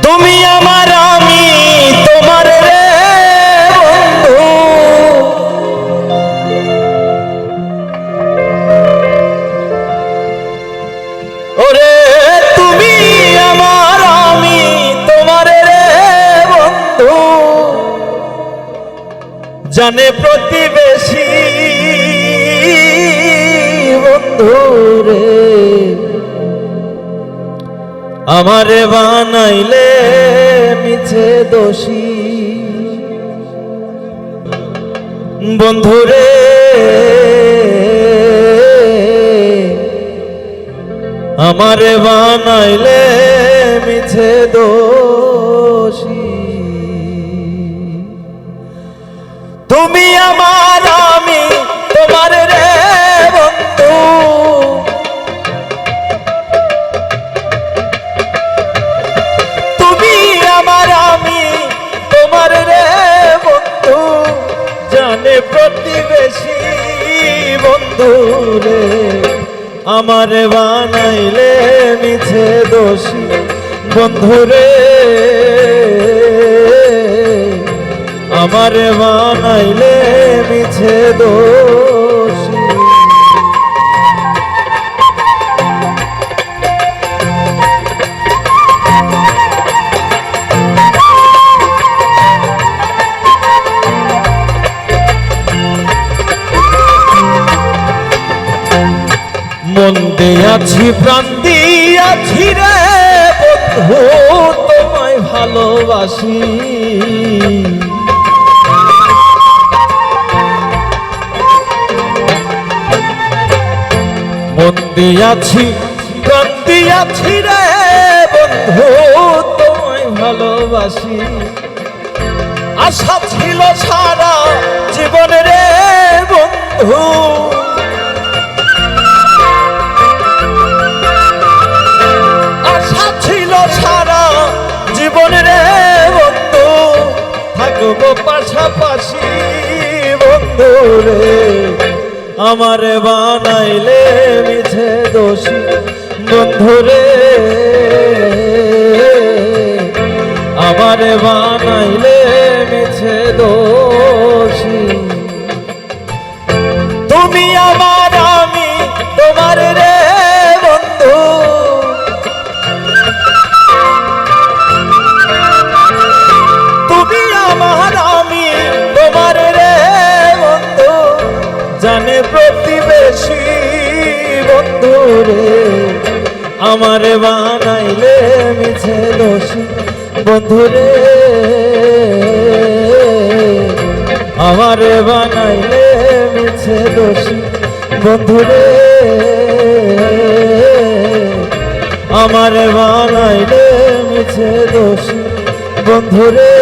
তুমি আমার আমি তোমার রে বন্ধু, ওরে তুমি আমার আমি তোমার রে বন্ধু, জানে প্রতিবেশী বন্ধু রে, আমারে বানাইলে মিছে দোষী বন্ধুরে, আমারে বানাইলে মিছে দোষী। তুমি আমার আমি তোমার রে বন্ধু, তুমি আমার আমি তোমার রে বন্ধু, জানে প্রতিবেশী বন্ধু রে, আমারে বানাইলে মিছে দোষী বন্ধুরে, আমারে বানাইলে মিছে দোষী। মন দিয়াছি প্রাণ দিয়াছি রে বন্ধু, তোমায় ভালোবাসি, মন দিয়াছি প্রাণ দিয়াছি রে বন্ধু, তোমায় ভালোবাসি, আশা ছিল সারা জীবন রে বন্ধু, সারা জীবন রে বন্ধু, থাকবো পাশাপাশি বন্ধু রে, আমারে বানাইলে মিছে দোষী বন্ধু রে, আমারে বানাইলে মিছে দোষী। তুমি আমার আমি তোমার রে বন্ধু, জানে প্রতিবেশী বন্ধু রে, আমারে বানাইলে মিছে দোষী বন্ধু রে, আমারে বানাইলে মিছে দোষী বন্ধু রে, আমারে বানাইলে মিছে দোষী বন্ধু রে,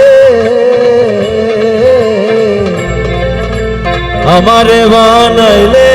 আমারে বানাইলে